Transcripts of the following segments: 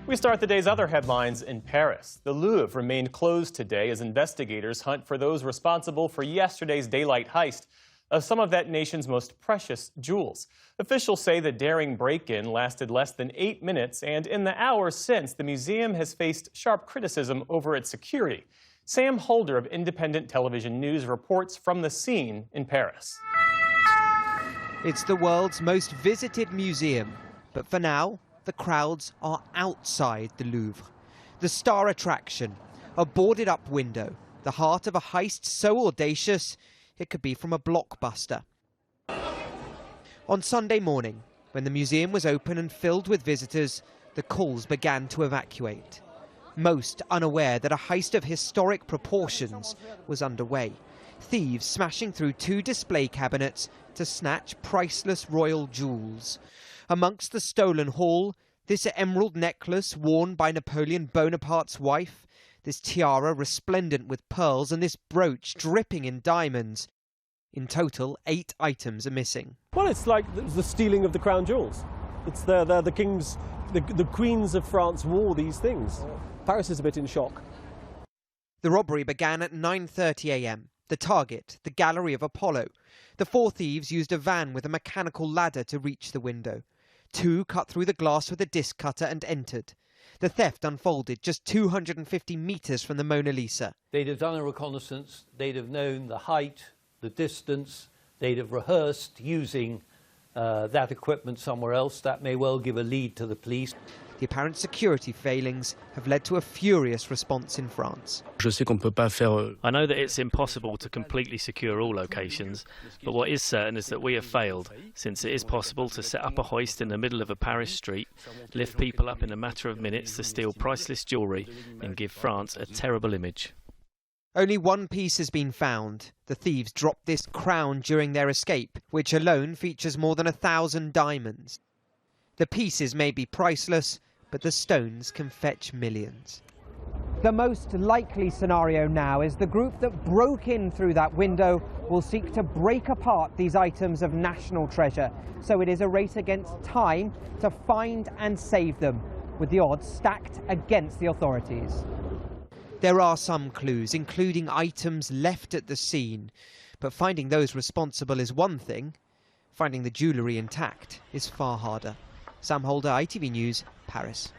We start the day's other headlines in Paris. The Louvre remained closed today as investigators hunt for those responsible for yesterday's daylight heist of some of that nation's most precious jewels. Officials say the daring break-in lasted less than 8 minutes, and in the hours since, the museum has faced sharp criticism over its security. Sam Holder of Independent Television News reports from the scene in Paris. It's the world's most visited museum, but for now, the crowds are outside the Louvre. The star attraction, a boarded-up window, the heart of a heist so audacious it could be from a blockbuster. On Sunday morning, when the museum was open and filled with visitors, the calls began to evacuate. Most unaware that a heist of historic proportions was underway. Thieves smashing through 2 display cabinets to snatch priceless royal jewels. Amongst the stolen haul, this emerald necklace worn by Napoleon Bonaparte's wife, this tiara resplendent with pearls, and this brooch dripping in diamonds. In total, 8 items are missing. Well, it's like the stealing of the crown jewels. It's the kings, the queens of France wore these things. Paris is a bit in shock. The robbery began at 9:30 a.m. The target, the Gallery of Apollo. The 4 thieves used a van with a mechanical ladder to reach the window. 2 cut through the glass with a disc cutter and entered. The theft unfolded just 250 meters from the Mona Lisa. They'd have done a reconnaissance, they'd have known the height, the distance, they'd have rehearsed using that equipment somewhere else. That may well give a lead to the police. The apparent security failings have led to a furious response in France. I know that it's impossible to completely secure all locations, but what is certain is that we have failed, since it is possible to set up a hoist in the middle of a Paris street, lift people up in a matter of minutes to steal priceless jewellery, and give France a terrible image. Only 1 piece has been found. The thieves dropped this crown during their escape, which alone features more than 1,000 diamonds. The pieces may be priceless, but the stones can fetch millions. The most likely scenario now is the group that broke in through that window will seek to break apart these items of national treasure. So it is a race against time to find and save them, with the odds stacked against the authorities. There are some clues, including items left at the scene, but finding those responsible is one thing. Finding the jewellery intact is far harder. Sam Holder, ITV News, Paris.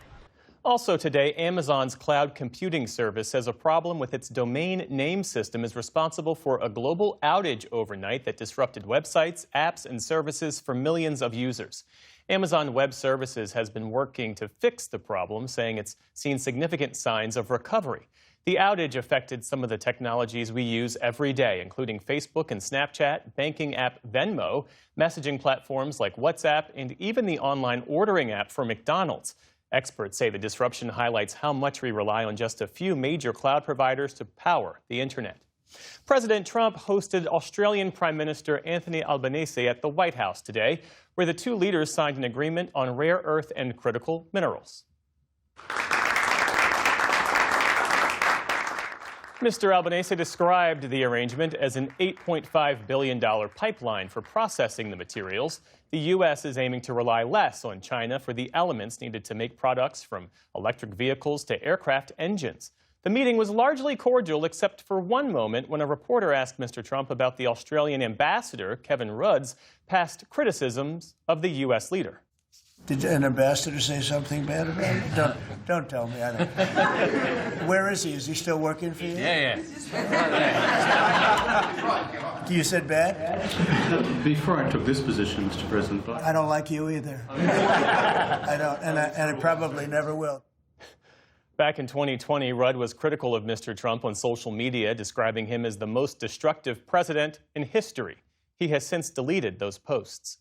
Also today, Amazon's cloud computing service says a problem with its domain name system is responsible for a global outage overnight that disrupted websites, apps, and services for millions of users. Amazon Web Services has been working to fix the problem, saying it's seen significant signs of recovery. The outage affected some of the technologies we use every day, including Facebook and Snapchat, banking app Venmo, messaging platforms like WhatsApp, and even the online ordering app for McDonald's. Experts say the disruption highlights how much we rely on just a few major cloud providers to power the internet. President Trump hosted Australian Prime Minister Anthony Albanese at the White House today, where the 2 leaders signed an agreement on rare earth and critical minerals. Mr. Albanese described the arrangement as an $8.5 billion pipeline for processing the materials. The U.S. is aiming to rely less on China for the elements needed to make products from electric vehicles to aircraft engines. The meeting was largely cordial, except for one moment when a reporter asked Mr. Trump about the Australian ambassador, Kevin Rudd's, past criticisms of the U.S. leader. Did an ambassador say something bad about it? Don't tell me. I don't. Where is he? Is he still working for you? Yeah. You said bad? Before I took this position, Mr. President. I don't like you either. I don't, and I probably never will. Back in 2020, Rudd was critical of Mr. Trump on social media, describing him as the most destructive president in history. He has since deleted those posts.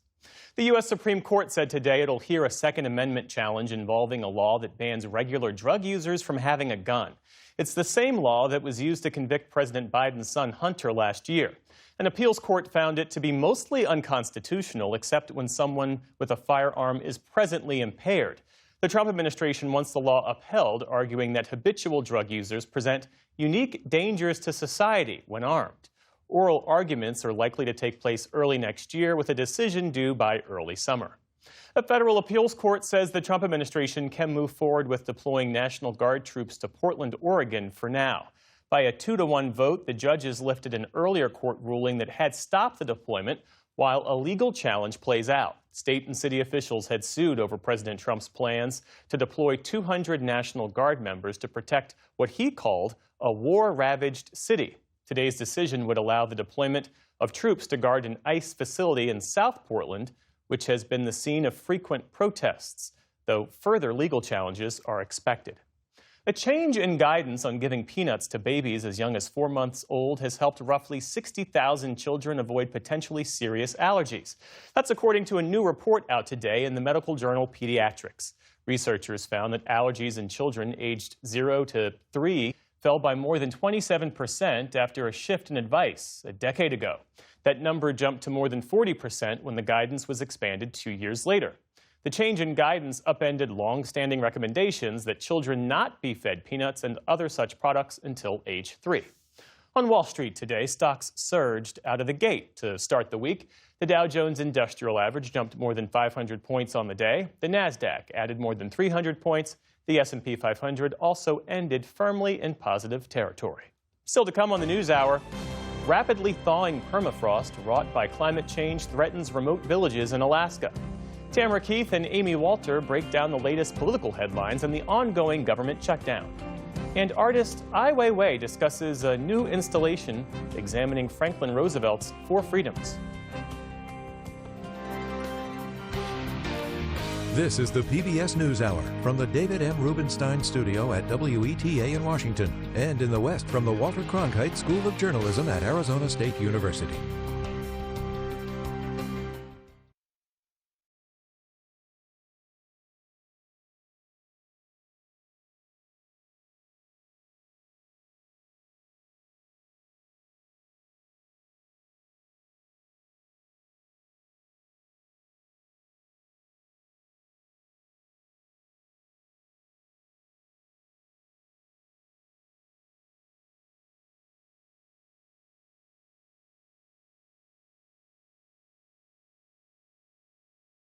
The U.S. Supreme Court said today it'll hear a Second Amendment challenge involving a law that bans regular drug users from having a gun. It's the same law that was used to convict President Biden's son Hunter last year. An appeals court found it to be mostly unconstitutional, except when someone with a firearm is presently impaired. The Trump administration wants the law upheld, arguing that habitual drug users present unique dangers to society when armed. Oral arguments are likely to take place early next year, with a decision due by early summer. A federal appeals court says the Trump administration can move forward with deploying National Guard troops to Portland, Oregon for now. By a 2-to-1 vote, the judges lifted an earlier court ruling that had stopped the deployment while a legal challenge plays out. State and city officials had sued over President Trump's plans to deploy 200 National Guard members to protect what he called a war-ravaged city. Today's decision would allow the deployment of troops to guard an ICE facility in South Portland, which has been the scene of frequent protests, though further legal challenges are expected. A change in guidance on giving peanuts to babies as young as 4 months old has helped roughly 60,000 children avoid potentially serious allergies. That's according to a new report out today in the medical journal Pediatrics. Researchers found that allergies in children aged 0 to 3 fell by more than 27% after a shift in advice a decade ago. That number jumped to more than 40% when the guidance was expanded 2 years later. The change in guidance upended long-standing recommendations that children not be fed peanuts and other such products until age 3. On Wall Street today, stocks surged out of the gate to start the week. The Dow Jones Industrial Average jumped more than 500 points on the day. The Nasdaq added more than 300 points. The S&P 500 also ended firmly in positive territory. Still to come on the News Hour, rapidly thawing permafrost wrought by climate change threatens remote villages in Alaska. Tamara Keith and Amy Walter break down the latest political headlines and the ongoing government shutdown. And artist Ai Weiwei discusses a new installation examining Franklin Roosevelt's 4 freedoms. This is the PBS NewsHour from the David M. Rubenstein Studio at WETA in Washington and in the West from the Walter Cronkite School of Journalism at Arizona State University.